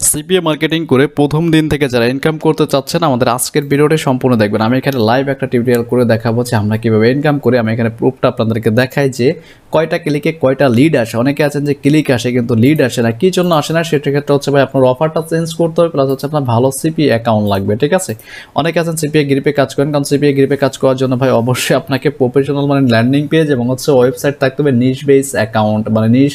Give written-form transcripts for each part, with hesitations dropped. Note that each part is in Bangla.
সিপিএ মার্কেটিং করে প্রথম দিন থেকে যারা ইনকাম করতে চাচ্ছেন আমাদের আজকের ভিডিওটি সম্পূর্ণ দেখবেন। আমি এখানে লাইভ একটা টিউটোরিয়াল করে দেখাবো যে আমরা কীভাবে ইনকাম করি। আমি এখানে প্রুফটা আপনাদেরকে দেখাই যে কয়টা ক্লিকে কয়টা লিড আসে। অনেকে আছেন যে ক্লিক আসে কিন্তু লিড আসে না, কী জন্য আসে না সেটার ক্ষেত্রে হচ্ছে ভাই আপনার অফারটা চেঞ্জ করতে হবে, প্লাস হচ্ছে আপনার ভালো সিপিএ অ্যাকাউন্ট লাগবে। ঠিক আছে, অনেকে আছেন সিপিএ গ্রিপে কাজ করেন, কারণ সিপিএ গ্রিপে কাজ করার জন্য ভাই অবশ্যই আপনাকে প্রফেশনাল মানে ল্যান্ডিং পেজ এবং হচ্ছে ওয়েবসাইট থাকতে হবে, নিশ বেস অ্যাকাউন্ট মানে নিশ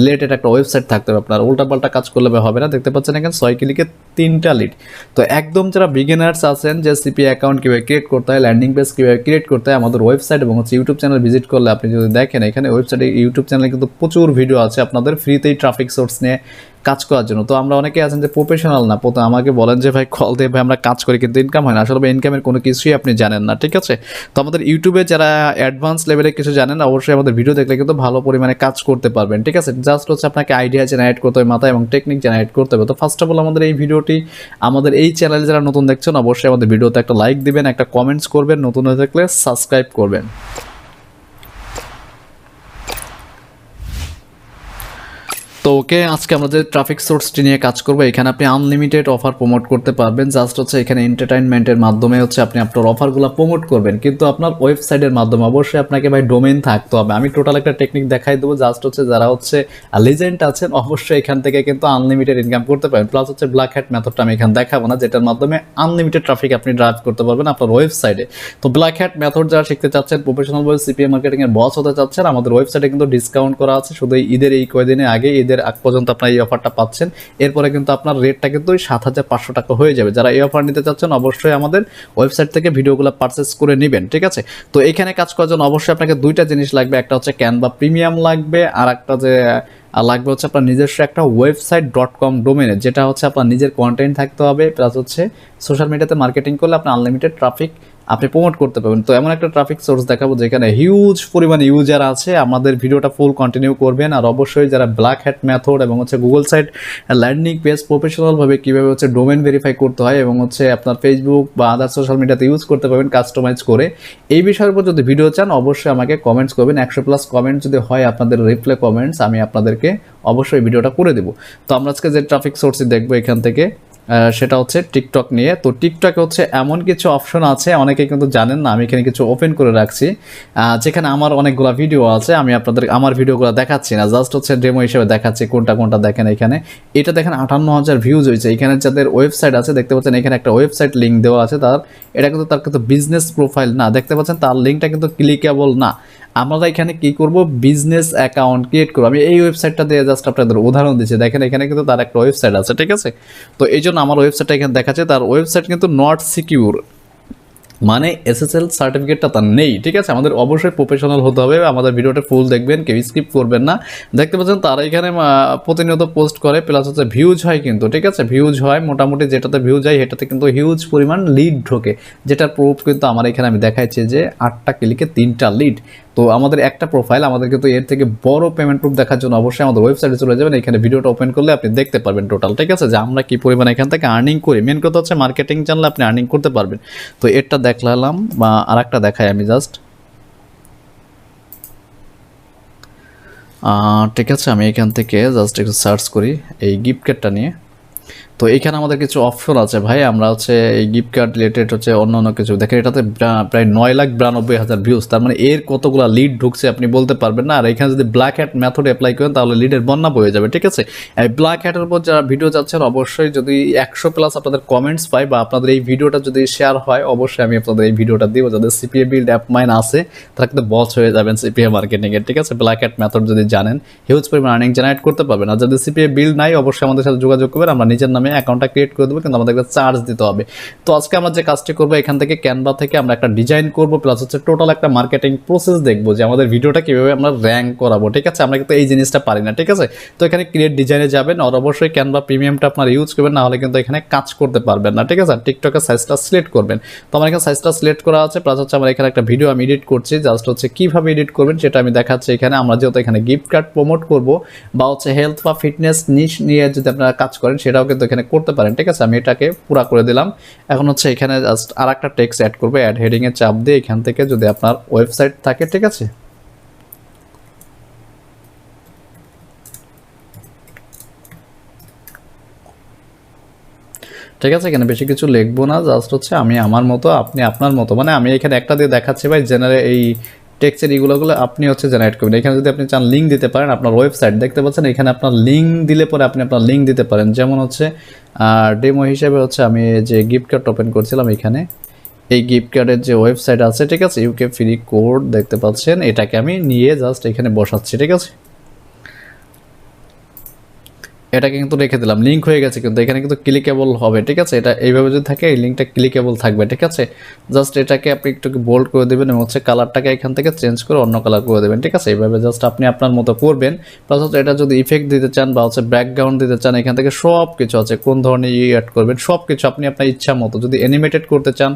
রিলেটেড একটা ওয়েবসাইট থাকতে হবে। আপনার উল্টাপাল্টা কাজ করলে হবে না। দেখতে পাচ্ছেন এখানে 6 ক্লিকে 3টা লিড। তো একদম যারা বিগিনার্স আছেন যে সিপিএ অ্যাকাউন্ট কীভাবে ক্রিয়েট করতে হয়, ল্যান্ডিং পেজ কীভাবে ক্রিয়েট করতে হয়, আমাদের ওয়েবসাইট এবং হচ্ছে ইউটিউব চ্যানেল ভিজিট করলে আপনি যদি দেখেন এখানে ওয়েবসাইটে ইউটিউব চ্যানেলে কিন্তু প্রচুর ভিডিও আছে আপনাদের ফ্রিতেই ট্রাফিক সোর্স নিয়ে কাজ করার জন্য। তো আমরা অনেকে আছেন যে প্রফেশনাল না, আমাকে বলেন যে ভাই কল দিয়ে ভাই আমরা কাজ করি কিন্তু ইনকাম হয় না। আসলে ইনকামের কোনো কিছুই আপনি জানেন না। ঠিক আছে, তো আমাদের ইউটিউবে যারা অ্যাডভান্স লেভেলে কিছু জানেন অবশ্যই আমাদের ভিডিও দেখলে কিন্তু ভালো পরিমাণে কাজ করতে পারবেন। ঠিক আছে, জাস্ট হচ্ছে আপনাকে আইডিয়া জেনারেট করতে হবে মাথায় এবং টেকনিক জেনারেট করতে হবে। তো ফার্স্ট অফ অল আমাদের এই ভিডিওটি আমাদের এই চ্যানেলে যারা নতুন দেখছেন অবশ্যই আমাদের ভিডিওতে একটা লাইক দিবেন, একটা কমেন্টস করবেন, নতুন হয়ে থাকলে সাবস্ক্রাইব করবেন। তো ওকে, আজকে আমরা যে ট্রাফিক সোর্সটি নিয়ে কাজ করবো, এখানে আপনি আনলিমিটেড অফার প্রমোট করতে পারবেন। জাস্ট হচ্ছে এখানে এন্টারটেইনমেন্টের মাধ্যমে হচ্ছে আপনি আপনার অফারগুলো প্রমোট করবেন, কিন্তু আপনার ওয়েবসাইটের মাধ্যমে অবশ্যই আপনাকে ভাই ডোমেইন থাকতে হবে। আমি টোটাল একটা টেকনিক দেখাই দেবো। জাস্ট হচ্ছে যারা হচ্ছে লিজেন্ড আছেন অবশ্যই এখান থেকে কিন্তু আনলিমিটেড ইনকাম করতে পারবেন। প্লাস হচ্ছে ব্ল্যাক হ্যাট মেথডটা আমি এখানে দেখাবো না, যেটার মাধ্যমে আনলিমিটেড ট্রাফিক আপনি ড্রাইভ করতে পারবেন আপনার ওয়েবসাইটে। তো ব্ল্যাক হ্যাট মেথড যারা শিখতে চাচ্ছেন, প্রফেশনালভাবে সিপিএ মার্কেটিংয়ের বস হতে চাচ্ছেন, আমাদের ওয়েবসাইটে কিন্তু ডিসকাউন্ট করা আছে শুধু ঈদের এই কয়দিনে আগে, ঈদের আগ পর্যন্ত আপনার এই অফারটা পাচ্ছেন। এরপরে কিন্তু আপনার রেটটা কিন্তু 7,500 টাকা হয়ে যাবে। যারা এই অফার নিতে চাচ্ছেন অবশ্যই আমাদের ওয়েবসাইট থেকে ভিডিওগুলো পারচেস করে নেবেন। ঠিক আছে, তো এখানে কাজ করার জন্য অবশ্যই আপনাকে দুইটা জিনিস লাগবে। একটা হচ্ছে ক্যানভা প্রিমিয়াম লাগবে, আর একটা যে লাগবে হচ্ছে আপনার নিজস্ব একটা website.com ডোমেনে, যেটা হচ্ছে আপনার নিজের কন্টেন্ট থাকতে হবে, প্লাস হচ্ছে সোশ্যাল মিডিয়াতে মার্কেটিং করলে আপনি আনলিমিটেড ট্রাফিক আপনি প্রমোট করতে পারবেন। তো এমন একটা ট্রাফিক সোর্স দেখাবো যেখানে হিউজ পরিমাণ ইউজার আছে। আমাদের ভিডিওটা ফুল কন্টিনিউ করবেন। আর অবশ্যই যারা ব্ল্যাক হ্যাট মেথড এবং হচ্ছে গুগল সাইট ল্যান্ডিং পেজ প্রফেশনালভাবে কীভাবে হচ্ছে ডোমেন ভেরিফাই করতে হয় এবং হচ্ছে আপনার ফেসবুক বা আদার সোশ্যাল মিডিয়াতে ইউজ করতে পারবেন কাস্টমাইজ করে, এই বিষয়ের উপর যদি ভিডিও চান অবশ্যই আমাকে কমেন্টস করবেন। 100+ কমেন্ট যদি হয় আপনাদের রিপ্লাই কমেন্টস, আমি আপনাদেরকে অবশ্যই ভিডিওটা করে দেবো। তো আমরা আজকে যে ট্রাফিক সোর্সই দেখবো এখান থেকে সেটা হচ্ছে টিকটক নিয়ে। তো টিকটকে হচ্ছে এমন কিছু অপশন আছে অনেকে কিন্তু জানেন না, আমি এখানে কিছু ওপেন করে রাখছি যেখানে আমার অনেকগুলো ভিডিও আছে। আমি আপনাদের আমার ভিডিওগুলো দেখাচ্ছি না, জাস্ট হচ্ছে ডেমো হিসেবে দেখাচ্ছি কোনটা কোনটা। দেখেন এখানে এটা দেখেন 58,000 ভিউজ হয়েছে। এখানে যাদের ওয়েবসাইট আছে দেখতে পাচ্ছেন এখানে একটা ওয়েবসাইট লিঙ্ক দেওয়া আছে তার, এটা কিন্তু তার কিন্তু বিজনেস প্রোফাইল না, দেখতে পাচ্ছেন তার লিঙ্কটা কিন্তু ক্লিকেবল না। আমরা এখানে কি করব, বিজনেস অ্যাকাউন্ট ক্রিয়েট করবো। আমি এই ওয়েবসাইটটা দিয়ে জাস্ট আপনাদের উদাহরণ দিচ্ছি। দেখেন এখানে কিন্তু তার একটা ওয়েবসাইট আছে। ঠিক আছে, তো এই জন্য আমার ওয়েবসাইটটা এখানে দেখাচ্ছে, তার ওয়েবসাইট কিন্তু নট সিকিউর, মানে এসএসএল সার্টিফিকেটটা তার নেই। ঠিক আছে, আমাদের অবশ্যই প্রফেশনাল হতে হবে। আমাদের ভিডিওটা ফুল দেখবেন, কেউ স্কিপ করবেন না। দেখতে পাচ্ছেন তারা এখানে প্রতিনিয়ত পোস্ট করে, প্লাস হচ্ছে ভিউজ হয় কিন্তু। ঠিক আছে, ভিউজ হয় মোটামুটি, যেটাতে ভিউজ হয় সেটাতে কিন্তু হিউজ পরিমাণ লিড ঢোকে, যেটার প্রুফ কিন্তু আমার এখানে আমি দেখাচ্ছি যে 8টা ক্লিকে 3টা লিড। তো আমাদের একটা প্রোফাইল, আমাদের কিন্তু এর থেকে বড় পেমেন্ট প্রুফ দেখার জন্য অবশ্যই আমাদের ওয়েবসাইটে চলে যাবেন। এখানে ভিডিওটা ওপেন করলে আপনি দেখতে পারবেন টোটাল। ঠিক আছে, যে আমরা কি পরিমাণ এখান থেকে আর্নিং করি। মেন কথা হচ্ছে মার্কেটিং জানলে আপনি আর্নিং করতে পারবেন। তো এটা দেখালাম, বা আর একটা দেখাই আমি জাস্ট। ঠিক আছে, আমি এখান থেকে জাস্ট একটু সার্চ করি এই গিফট কার্ডটা নিয়ে। তো এখানে আমাদের কিছু অপশন আছে ভাই। আমরা হচ্ছে এই গিফট কার্ড রিলেটেড হচ্ছে অন্য কিছু দেখেন। এটাতে প্রায় 9,92,000 ভিউজ, তার মানে এর কতগুলো লিড ঢুকছে আপনি বলতে পারবেন না। আর এখানে যদি ব্ল্যাক হ্যাট মেথড অ্যাপ্লাই করেন তাহলে লিডের বন্যা বয়ে যাবে। ঠিক আছে, এই ব্ল্যাক হ্যাটের উপর যারা ভিডিও যাচ্ছেন অবশ্যই যদি 100+ আপনাদের কমেন্টস পাই বা আপনাদের এই ভিডিওটা যদি শেয়ার হয় অবশ্যই আমি আপনাদের এই ভিডিওটা দিব। যাদের সিপিএ বিল্ড অ্যাপ মাইন আছে তারা কিন্তু বস হয়ে যাবেন সিপিএ মার্কেটিংয়ের। ঠিক আছে, ব্ল্যাক হ্যাট মেথড যদি জানেন হিউজ পরিমাণ আর্নিং জেনারেট করতে পারবেন। আর যদি সিপিএ বিল্ড নাই অবশ্যই আমাদের সাথে যোগাযোগ করবেন, আমরা নিজের নামে অ্যাকাউন্টটা ক্রিয়েট করে দেবো, কিন্তু আমাদেরকে চার্জ দিতে হবে। তো আজকে আমরা যে কাজটি করবো এখান থেকে ক্যানভা থেকে আমরা একটা ডিজাইন করবো, প্লাস হচ্ছে টোটাল একটা মার্কেটিং প্রসেস দেখবো যে আমাদের ভিডিওটা কীভাবে আমরা র্যাঙ্ক করাবো। ঠিক আছে, আমরা কিন্তু এই জিনিসটা পারি না। ঠিক আছে, তো এখানে ক্রিয়েট ডিজাইনে যাবেন, আর অবশ্যই ক্যানভা প্রিমিয়ামটা আপনার ইউজ করবেন, না হলে কিন্তু এখানে কাজ করতে পারবেন না। ঠিক আছে, টিকটকের সাইজটা সিলেক্ট করবেন। তো আমার এখানে সাইজটা সিলেক্ট করা আছে, প্লাস হচ্ছে আমার এখানে একটা ভিডিও আমি এডিট করছি। জাস্ট হচ্ছে কীভাবে এডিট করবেন সেটা আমি দেখাচ্ছি এখানে। আমরা যেহেতু এখানে গিফট কার্ড প্রমোট করবো বা হচ্ছে হেলথ বা ফিটনেস নিশ নিয়ে যদি আপনারা কাজ করেন সেটাও কিন্তু এখানে করতে পারেন। ঠিক আছে, আমি এটাকে পুরা করে দিলাম। এখন হচ্ছে এখানে জাস্ট আর একটা টেক্সট অ্যাড করবো, অ্যাড হেডিংয়ে চাপ দিয়ে এখান থেকে যদি আপনার ওয়েবসাইট থাকে। ঠিক আছে, ঠিক আছে, এখানে বেশি কিছু লিখবো না, জাস্ট হচ্ছে আমি আমার মতো, আপনি আপনার মতো, মানে আমি এখানে একটা দিয়ে দেখাচ্ছি ভাই, জেনারেট এই টেক্সটের এগুলো আপনি হচ্ছে জেনারেট করবেন। এখানে যদি আপনি চান লিঙ্ক দিতে পারেন, আপনার ওয়েবসাইট দেখতে পাচ্ছেন, এখানে আপনার লিঙ্ক দিলে পরে আপনি আপনার লিঙ্ক দিতে পারেন। যেমন হচ্ছে ডেমো হিসেবে হচ্ছে আমি যে গিফট কার্ড ওপেন করছিলাম, এখানে এই গিফট কার্ডের যে ওয়েবসাইট আছে, ঠিক আছে, ইউকে ফ্রি কোড দেখতে পাচ্ছেন, এটাকে আমি নিয়ে জাস্ট এখানে বসাচ্ছি। ঠিক আছে, এটাকে কিন্তু রেখে দিলাম, লিঙ্ক হয়ে গেছে, কিন্তু এখানে কিন্তু ক্লিকেবল হবে। ঠিক আছে, এটা এইভাবে যদি থাকে এই লিঙ্কটা ক্লিকেবল থাকবে। ঠিক আছে, জাস্ট এটাকে আপনি একটু বোল্ড করে দেবেন এবং হচ্ছে কালারটাকে এখান থেকে চেঞ্জ করে অন্য কালার করে দেবেন। ঠিক আছে, এইভাবে জাস্ট আপনি আপনার মতো করবেন। প্লাস হচ্ছে এটা যদি ইফেক্ট দিতে চান বা হচ্ছে ব্যাকগ্রাউন্ড দিতে চান, এখান থেকে সব কিছু আছে, কোন ধরনের অ্যাড করবেন সব কিছু আপনি আপনার ইচ্ছা মতো। যদি অ্যানিমেটেড করতে চান,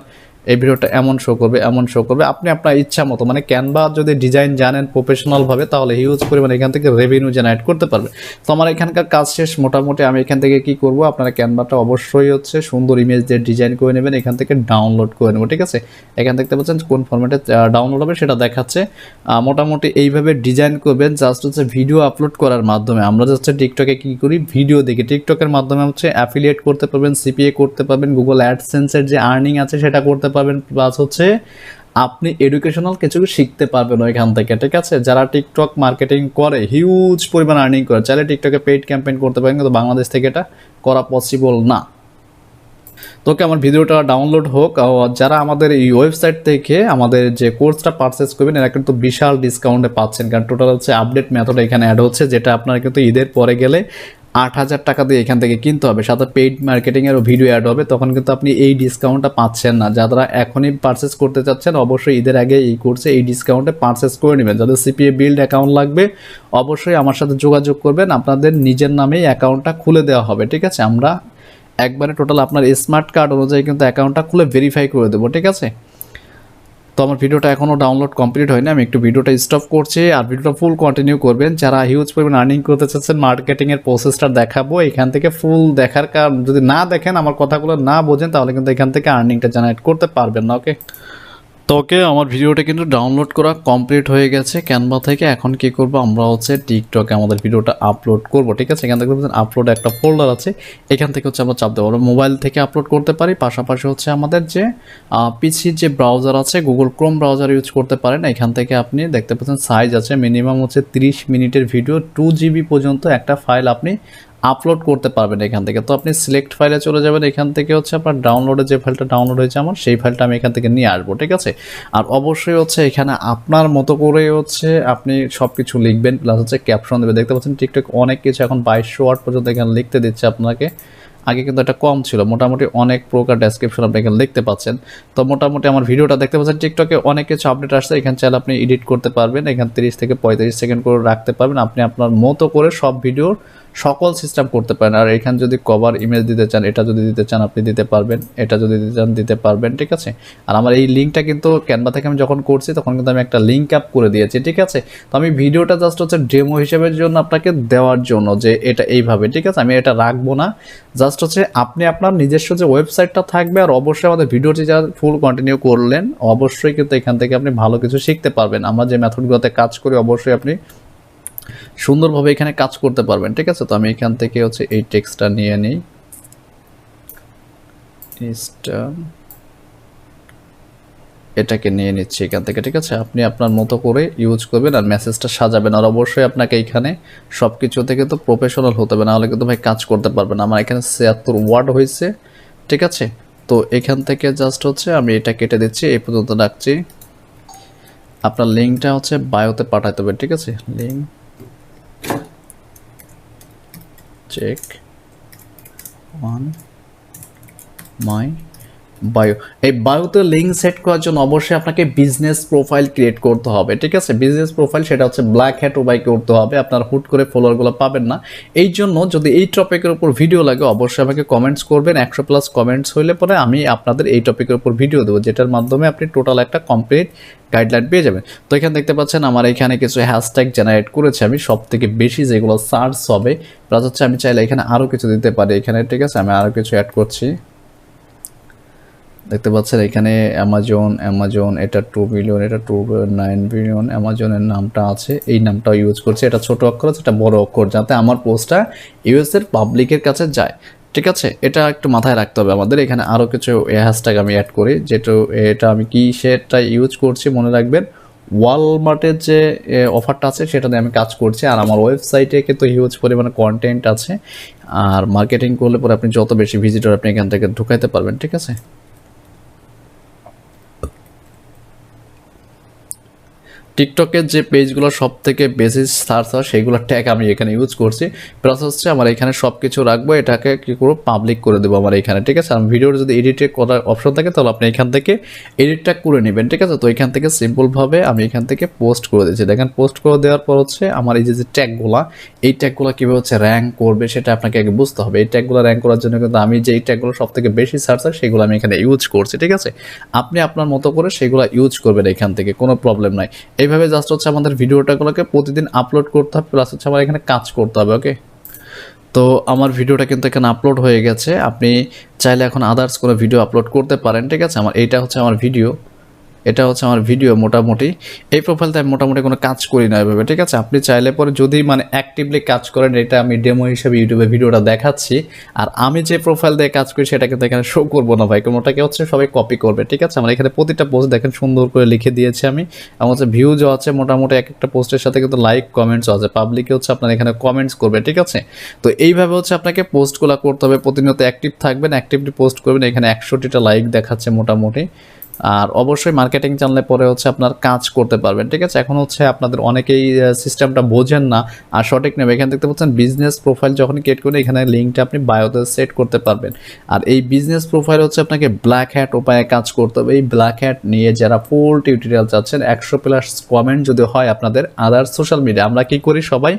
এই ভিডিওটা এমন শো করবে, এমন শো করবে, আপনি আপনার ইচ্ছা মতো, মানে ক্যানভা যদি ডিজাইন জানেন প্রফেশনালভাবে, তাহলে হিউজ পরিমাণে এখান থেকে রেভিনিউ জেনারেট করতে পারবে। তো আমার এখানকার কাজ শেষ মোটামুটি। আমি এখান থেকে কি করব, আপনারা ক্যানভাটা অবশ্যই হচ্ছে সুন্দর ইমেজ দিয়ে ডিজাইন করে নেবেন, এখান থেকে ডাউনলোড করে নেব। ঠিক আছে, এখান দেখতে পাচ্ছেন কোন ফরম্যাটে ডাউনলোড হবে সেটা দেখাচ্ছে। মোটামুটি এইভাবে ডিজাইন করবেন, জাস্ট হচ্ছে ভিডিও আপলোড করার মাধ্যমে। আমরা হচ্ছে টিকটকে কি করি, ভিডিও দেখি, টিকটকের মাধ্যমে হচ্ছে অ্যাফিলিয়েট করতে পারবেন, সিপিএ করতে পারবেন, গুগল অ্যাডসেন্সের যে আর্নিং আছে সেটা করতে পারবেন, প্লাস হচ্ছে আপনি এডুকেশনাল কিছু শিখতে পারবেন ওইখান থেকে। ঠিক আছে, যারা টিকটক মার্কেটিং করে হিউজ পরিমাণ আর্নিং করে, চাইলে টিকটকে পেইড ক্যাম্পেইন করতে পারেন, কিন্তু বাংলাদেশ থেকে এটা করা পসিবল না। তোকে আমার ভিডিওটা ডাউনলোড হোক। যারা আমাদের এই ওয়েবসাইট থেকে আমাদের যে কোর্সটা পারচেস করবেন, এরা কিন্তু বিশাল ডিসকাউন্টে পাচ্ছেন, কারণ টোটাল হচ্ছে আপডেট মেথড এখানে অ্যাড হচ্ছে, যেটা আপনারা কিন্তু ঈদের পরে গেলে 8,000 টাকা দিয়ে এখান থেকে কিনতে হবে, সাথে পেইড মার্কেটিংয়েরও ভিডিও অ্যাড হবে, তখন কিন্তু আপনি এই ডিসকাউন্টটা পাচ্ছেন না। যারা এখনই পারচেস করতে চাচ্ছেন, অবশ্যই ঈদের আগে এই কোর্সে এই ডিসকাউন্টে পারচেস করে নেবেন। যাদের সিপিএ বিল্ড অ্যাকাউন্ট লাগবে, অবশ্যই আমার সাথে যোগাযোগ করবেন, আপনাদের নিজের নামেই অ্যাকাউন্টটা খুলে দেওয়া হবে। ঠিক আছে, আমরা একবারে টোটাল আপনার স্মার্ট কার্ড অনুযায়ী কিন্তু অ্যাকাউন্টটা খুলে ভেরিফাই করে দেবো। ঠিক আছে, তো আমার ভিডিওটা এখনও ডাউনলোড কমপ্লিট হয়নি, আমি একটু ভিডিওটা স্টপ করছি, আর ভিডিওটা ফুল কন্টিনিউ করবেন। যারা হিউজ পরিমাণ আর্নিং করতে চাচ্ছেন, মার্কেটিংয়ের প্রসেসটা দেখাবো, এখান থেকে ফুল দেখার কারণ, যদি না দেখেন আমার কথাগুলো না বোঝেন, তাহলে কিন্তু এখান থেকে আর্নিংটা জেনারেট করতে পারবেন না। ওকে, তো ওকে, আমার ভিডিওটা কিন্তু ডাউনলোড করা কমপ্লিট হয়ে গেছে ক্যানভা থেকে। এখন কি করব, আমরা হচ্ছে টিকটকে আমাদের ভিডিওটা আপলোড করব। ঠিক আছে, এখান থেকে আপলোড একটা ফোল্ডার আছে, এখান থেকে হচ্ছে আমরা চাপ দেবো, আমরা মোবাইল থেকে আপলোড করতে পারি, পাশাপাশি হচ্ছে আমাদের যে পিসির যে ব্রাউজার আছে, গুগল ক্রোম ব্রাউজার ইউজ করতে পারেন। এখান থেকে আপনি দেখতে পাচ্ছেন সাইজ আছে মিনিমাম হচ্ছে 30 মিনিটের ভিডিও, 2 GB পর্যন্ত একটা ফাইল আপনি আপলোড করতে পারবেন এখান থেকে। তো আপনি সিলেক্ট ফাইলে চলে যাবেন, এখান থেকে হচ্ছে আপনার ডাউনলোডে যে ফাইলটা ডাউনলোড হয়েছে আমার, সেই ফাইলটা আমি এখান থেকে নিয়ে আসবো। ঠিক আছে, আর অবশ্যই হচ্ছে এখানে আপনার মতো করে হচ্ছে আপনি সব কিছু লিখবেন, প্লাস হচ্ছে ক্যাপশন দেবেন। দেখতে পাচ্ছেন টিকটক অনেক কিছু এখন 2200 ওয়ার্ড পর্যন্ত এখানে লিখতে দিচ্ছে আপনাকে, আগে কিন্তু এটা কম ছিল। মোটামুটি অনেক প্রকার ডেসক্রিপশন আপনি এখানে দেখতে পাচ্ছেন। তো মোটামুটি আমার ভিডিওটা দেখতে পাচ্ছেন, টিকটকে অনেক কিছু আপডেট আসছে, এখানে চাইলে আপনি এডিট করতে পারবেন, এখানে 30 থেকে 35 সেকেন্ড করে রাখতে পারবেন, আপনি আপনার মতো করে সব ভিডিওর সকল সিস্টেম করতে পারেন। আর এখানে যদি কভার ইমেজ দিতে চান, এটা যদি দিতে চান আপনি দিতে পারবেন, এটা যদি দিতে চান দিতে পারবেন। ঠিক আছে, আর আমার এই লিঙ্কটা কিন্তু ক্যানভা থেকে আমি যখন করছি তখন কিন্তু আমি একটা লিঙ্ক আপ করে দিয়েছি। ঠিক আছে, তো আমি ভিডিওটা জাস্ট হচ্ছে ডেমো হিসেবের জন্য আপনাকে দেওয়ার জন্য, যে এটা এইভাবে। ঠিক আছে, আমি এটা রাখবো না, জাস্ট হচ্ছে আপনি আপনার নিজস্ব যে ওয়েবসাইটটা থাকবে, আর অবশ্যই আমাদের ভিডিওটি যা ফুল কন্টিনিউ করলেন, অবশ্যই কিন্তু এখান থেকে আপনি ভালো কিছু শিখতে পারবেন। আমরা যে মেথডগুলোতে কাজ করি, অবশ্যই আপনি সুন্দরভাবে এখানে কাজ করতে পারবেন। ঠিক আছে, তো আমি এখান থেকে হচ্ছে এই টেক্সটটা নিয়ে নিই, এটাকে নিয়ে নিচ্ছি এখান থেকে। ঠিক আছে, আপনি আপনার মতো করে ইউজ করবেন আর মেসেজটা সাজাবেন, আর অবশ্যই আপনাকে এখানে সব কিছু থেকে তো প্রফেশনাল হতে হবে, নাহলে কিন্তু ভাই কাজ করতে পারবেন। আমার এখানে 76 ওয়ার্ড হয়েছে। ঠিক আছে, তো এখান থেকে জাস্ট হচ্ছে আমি এটা কেটে দিচ্ছি, এই পর্যন্ত রাখছি। আপনার লিঙ্কটা হচ্ছে বায়োতে পাঠাতে হবে। ঠিক আছে, link check on my bio. এই বায়োতে লিঙ্ক সেট করার জন্য অবশ্যই আপনাকে বিজনেস প্রোফাইল ক্রিয়েট করতে হবে। ঠিক আছে, বিজনেস প্রোফাইল সেটা হচ্ছে ব্ল্যাক হ্যাট উপায় করতে হবে, আপনার হুট করে ফলোয়ারগুলো পাবেন না। এই জন্য যদি এই টপিকের উপর ভিডিও লাগে, অবশ্যই আমাকে কমেন্টস করবেন, 100+ কমেন্টস হইলে পরে আমি আপনাদের এই টপিকের উপর ভিডিও দেবো, যেটার মাধ্যমে আপনি টোটাল একটা কমপ্লিট গাইডলাইন পেয়ে যাবেন। তো এখানে দেখতে পাচ্ছেন আমার এখানে কিছু হ্যাশট্যাগ জেনারেট করেছে আমি, সব থেকে বেশি যেগুলো সার্চ হবে, প্লাস হচ্ছে আমি চাইলে এখানে আরও কিছু দিতে পারি এখানে। ঠিক আছে, আমি আরও কিছু অ্যাড করছি, দেখতে পাচ্ছেন এখানে অ্যামাজন, এটা 2 বিলিয়ন, এটা 2.9 বিলিয়ন, অ্যামাজনের নামটা আছে, এই নামটাও ইউজ করছে, এটা ছোট অক্ষর আছে, এটা বড় অক্ষর, যাতে আমার পোস্টটা ইউএস এর পাবলিকের কাছে যায়। ঠিক আছে, এটা একটু মাথায় রাখতে হবে আমাদের। এখানে আরও কিছু হ্যাশট্যাগ আমি অ্যাড করি, যেটা এটা আমি কি সেটা ইউজ করছি মনে রাখবেন, ওয়ালমার্টের যে অফারটা আছে সেটা দিয়ে আমি কাজ করছি। আর আমার ওয়েবসাইটে কিন্তু হিউজ পরিমাণে কন্টেন্ট আছে, আর মার্কেটিং করলে পরে আপনি যত বেশি ভিজিটর আপনি এখান থেকে ঢুকাইতে পারবেন। ঠিক আছে, টিকটকের যে পেজগুলো সব থেকে বেশি সার্চ হয় সেগুলো ট্যাগ আমি এখানে ইউজ করছি। প্লাস হচ্ছে আমার এখানে সব কিছু রাখবো, এটাকে কী করবো পাবলিক করে দেবো আমার এখানে। ঠিক আছে, আমি ভিডিওর যদি এডিটে করার অপশন থাকে তাহলে আপনি এখান থেকে এডিটটা করে নেবেন। ঠিক আছে, তো এখান থেকে সিম্পলভাবে আমি এখান থেকে পোস্ট করে দিচ্ছি। দেখেন পোস্ট করে দেওয়ার পর হচ্ছে আমার এই যে ট্যাগগুলো, এই ট্যাগগুলো কীভাবে হচ্ছে র্যাঙ্ক করবে সেটা আপনাকে আগে বুঝতে হবে। এই ট্যাগগুলো র্যাঙ্ক করার জন্য কিন্তু আমি যে এই ট্যাগগুলো সব থেকে বেশি সার্চ হয় সেগুলো আমি এখানে ইউজ করছি। ঠিক আছে, আপনি আপনার মতো করে সেগুলো ইউজ করবেন এখান থেকে, কোনো প্রবলেম নাই। এইভাবে জাস্ট হচ্ছে আমাদের ভিডিওটাগুলোকে প্রতিদিন আপলোড করতে হবে, প্লাস হচ্ছে আমার এখানে কাজ করতে হবে। ওকে, তো আমার ভিডিওটা কিন্তু এখানে আপলোড হয়ে গেছে। আপনি চাইলে এখন আদার্স কোনো ভিডিও আপলোড করতে পারেন। ঠিক আছে, আমার এইটা হচ্ছে আমার ভিডিও, এটা হচ্ছে আমার ভিডিও। মোটামুটি এই প্রোফাইলতে আমি মোটামুটি কোনো কাজ করি না এভাবে। ঠিক আছে, আপনি চাইলে পরে যদি মানে অ্যাক্টিভলি কাজ করেন, এটা আমি ডেমো হিসেবে ইউটিউবে ভিডিওটা দেখাচ্ছি। আর আমি যে প্রোফাইল দিয়ে কাজ করি সেটা কিন্তু এখানে শো করবো না ভাই, কোনোটাকে হচ্ছে সবাই কপি করবে। ঠিক আছে, আমার এখানে প্রতিটা পোস্ট দেখেন সুন্দর করে লিখে দিয়েছি আমি। আমার হচ্ছে ভিউজও আছে মোটামুটি, এক একটা পোস্টের সাথে কিন্তু লাইক কমেন্টসও আছে। পাবলিকে হচ্ছে আপনার এখানে কমেন্টস করবে। ঠিক আছে, তো এইভাবে হচ্ছে আপনাকে পোস্টগুলো করতে হবে, প্রতিনিয়ত অ্যাক্টিভ থাকবেন, অ্যাক্টিভলি পোস্ট করবেন। এখানে 100টা লাইক দেখাচ্ছে মোটামুটি। আর অবশ্যই মার্কেটিং জানলে পরে হচ্ছে আপনার কাজ করতে পারবেন। ঠিক আছে, এখন হচ্ছে আপনাদের অনেকেই সিস্টেমটা বোঝেন না আর সঠিক নেবে। এখানে দেখতে পাচ্ছেন বিজনেস প্রোফাইল যখন ক্রিয়েট করে এখানে লিঙ্কটা আপনি বায়োতে সেট করতে পারবেন। আর এই বিজনেস প্রোফাইল হচ্ছে আপনাকে ব্ল্যাক হ্যাট উপায়ে কাজ করতে হবে। এই ব্ল্যাক হ্যাট নিয়ে যারা ফুল টিউটোরিয়াল চাচ্ছেন, 100+ কমেন্ট যদি হয় আপনাদের আদার সোশ্যাল মিডিয়া, আমরা কি করি সবাই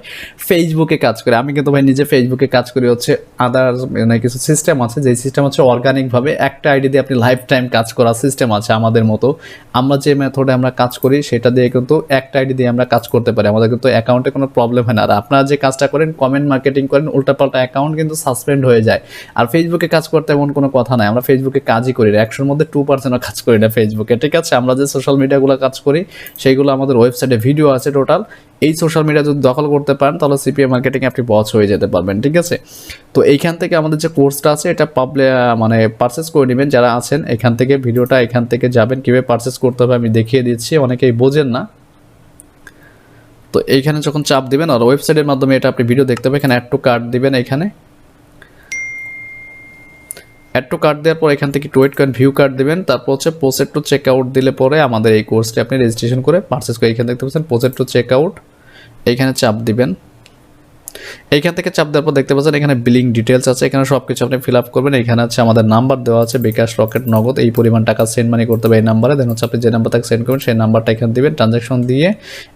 ফেসবুকে কাজ করি। আমি কিন্তু ভাই নিজে ফেসবুকে কাজ করি, হচ্ছে আদার মানে কিছু সিস্টেম আছে, যে সিস্টেম হচ্ছে অর্গানিকভাবে একটা আইডি দিয়ে আপনি লাইফ টাইম কাজ করার সিস্টেম আছে আমাদের মতো। আমরা যে মেথডে আমরা কাজ করি সেটা দিয়ে কিন্তু একটা আইডি দিয়ে আমরা কাজ করতে পারি, আমাদের কিন্তু অ্যাকাউন্টে কোনো প্রবলেম হয় না। আর আপনারা যে কাজটা করেন কমেন্ট মার্কেটিং করেন, উল্টাপাল্টা অ্যাকাউন্ট কিন্তু সাসপেন্ড হয়ে যায়। আর ফেসবুকে কাজ করতে এমন কোনো কথা নাই, আমরা ফেসবুকে কাজই করি না, 100-র মধ্যে 2%ও কাজ করি না ফেসবুকে। ঠিক আছে, আমরা যে সোশ্যাল মিডিয়াগুলো কাজ করি সেইগুলো আমাদের ওয়েবসাইটে ভিডিও আছে টোটাল। এই সোশ্যাল মিডিয়া যদি দখল করতে পারেন তাহলে সিপিএ মার্কেটিং আপনি বস হয়ে যেতে পারবেন। ঠিক আছে, তো এইখান থেকে আমাদের যে কোর্সটা আছে এটা মানে পারচেস করে নেবেন যারা আছেন। এখান থেকে ভিডিওটা এখান থেকে যাবেন, কীভাবে পারচেস করতে হবে আমি দেখিয়ে দিচ্ছি, অনেকেই বোঝেন না। তো এইখানে যখন চাপ দিবেন আর ওয়েবসাইটের মাধ্যমে এটা আপনি ভিডিও দেখতে হবে, এখানে অ্যাড টু কার্ট দিবেন। এখানে অ্যাড টু কার্ট দেওয়ার পর এখান থেকে টুইট কার্ড ভিউ কার্ড দিবেন, তারপর হচ্ছে প্রসেড টু চেক আউট দিলে পরে আমাদের এই কোর্সটি আপনি রেজিস্ট্রেশন করে পারচেস করে এখানে দেখতে পাচ্ছেন প্রসেড টু চেক আউট, এইখানে চাপ দিবেন। এইখান থেকে চাপ দেওয়ার পর দেখতে পাচ্ছেন এখানে বিলিং ডিটেলস আছে, এখানে সব কিছু আপনি ফিল আপ করবেন। এখানে হচ্ছে আমাদের নাম্বার দেওয়া আছে, বিকাশ, রকেট, নগদ, এই পরিমাণ টাকা সেন্ড মানি করতে হবে এই নাম্বারে। দেন হচ্ছে আপনি যে নাম্বার থেকে সেন্ড করবেন সেই নাম্বারটা এখানে দিবেন, ট্রানজ্যাকশন দিয়ে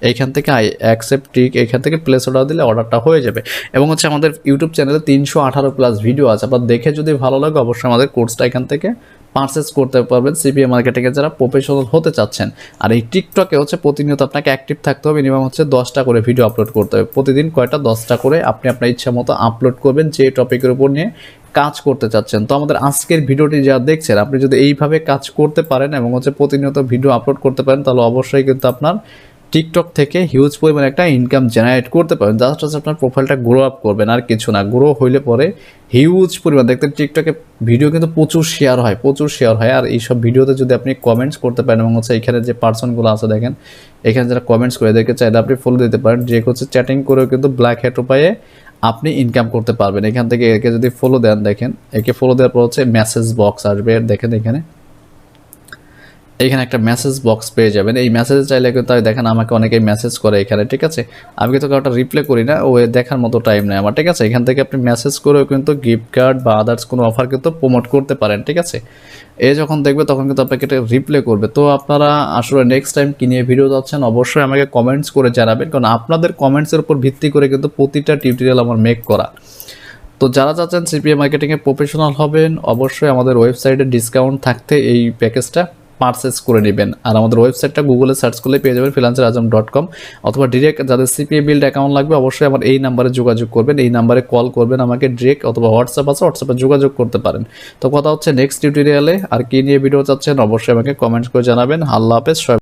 এইখান থেকে অ্যাকসেপ্ট টিক, এখান থেকে প্লেস অর্ডার দিলে অর্ডারটা হয়ে যাবে। এবং হচ্ছে আমাদের ইউটিউব চ্যানেলে 318+ ভিডিও আছে, আপনার দেখে যদি ভালো লাগে অবশ্যই আমাদের কোর্সটা এখান থেকে পারচেস করতে পারবেন সিপিএ মার্কেটিংয়ে যারা প্রফেশনাল হতে চাচ্ছেন। আর এই টিকটকে হচ্ছে প্রতিনিয়ত আপনাকে অ্যাক্টিভ থাকতে হবে, মিনিমাম হচ্ছে 10টা করে ভিডিও আপলোড করতে হবে প্রতিদিন। কয়টা? 10টা করে আপনি আপনার ইচ্ছা মতো আপলোড করবেন যে টপিকের উপর নিয়ে কাজ করতে চাচ্ছেন। তো আমাদের আজকের ভিডিওটি যা দেখছেন, আপনি যদি এইভাবে কাজ করতে পারেন এবং হচ্ছে প্রতিনিয়ত ভিডিও আপলোড করতে পারেন তাহলে অবশ্যই কিন্তু আপনার টিকটক থেকে হিউজ পরিমাণে একটা ইনকাম জেনারেট করতে পারেন। জাস্ট হচ্ছে আপনার প্রোফাইলটা গ্রো আপ করবেন আর কিছু না। গ্রো হইলে পরে হিউজ পরিমাণ দেখতে টিকটকে ভিডিও কিন্তু প্রচুর শেয়ার হয়। আর এইসব ভিডিওতে যদি আপনি কমেন্টস করতে পারেন এবং হচ্ছে এখানে যে পার্সনগুলো আছে দেখেন, এখানে যারা কমেন্টস করে এদেরকে চাইলে আপনি ফলো দিতে পারেন। যে হচ্ছে চ্যাটিং করেও কিন্তু ব্ল্যাক হ্যাট উপায়ে আপনি ইনকাম করতে পারবেন। এখান থেকে একে যদি ফলো দেন, দেখেন একে ফলো দেওয়ার পর হচ্ছে মেসেজ বক্স আসবে, দেখেন এখানে একটা মেসেজ বক্স পেয়ে যাবেন। এই মেসেজ চাইলে কিন্তু দেখেন আমাকে অনেকেই মেসেজ করে এখানে। ঠিক আছে, আমি কিন্তু কাউটা রিপ্লাই করি না, ও দেখার মতো টাইম নেই আমার। ঠিক আছে, এখান থেকে আপনি মেসেজ করেও কিন্তু গিফট কার্ড বা আদার্স কোনো অফার কিন্তু প্রমোট করতে পারেন। ঠিক আছে, এ যখন দেখবে তখন কিন্তু আপনাকে এটা রিপ্লাই করবে। তো আপনারা আসলে নেক্সট টাইম কি নিয়ে ভিডিও যাচ্ছেন অবশ্যই আমাকে কমেন্টস করে জানাবেন, কারণ আপনাদের কমেন্টসের উপর ভিত্তি করে কিন্তু প্রতিটা টিউটোরিয়াল আমার মেক করা। তো যারা চাচ্ছেন সিপিএ মার্কেটিংয়ে প্রফেশনাল হবেন অবশ্যই আমাদের ওয়েবসাইটে ডিসকাউন্ট থাকতে এই প্যাকেজটা পারচেস করে নেবেন। আর আমাদের ওয়েবসাইটটা গুগলে সার্চ করলে পেয়ে যাবেন freelancerazam.com, অথবা ডিরেক্ট যাদের সিপিএ বিল্ড অ্যাকাউন্ট লাগবে অবশ্যই আমার এই নাম্বারে যোগাযোগ করবেন, এই নাম্বারে কল করবেন আমাকে ডিরেক্ট, অথবা হোয়াটসঅ্যাপ আছে হোয়াটসঅ্যাপে যোগাযোগ করতে পারেন। তো কথা হচ্ছে নেক্সট টিউটোরিয়ালে আর কি নিয়ে ভিডিও চাচ্ছেন অবশ্যই আমাকে কমেন্টস করে জানাবেন। আল্লাহ হাফেজ।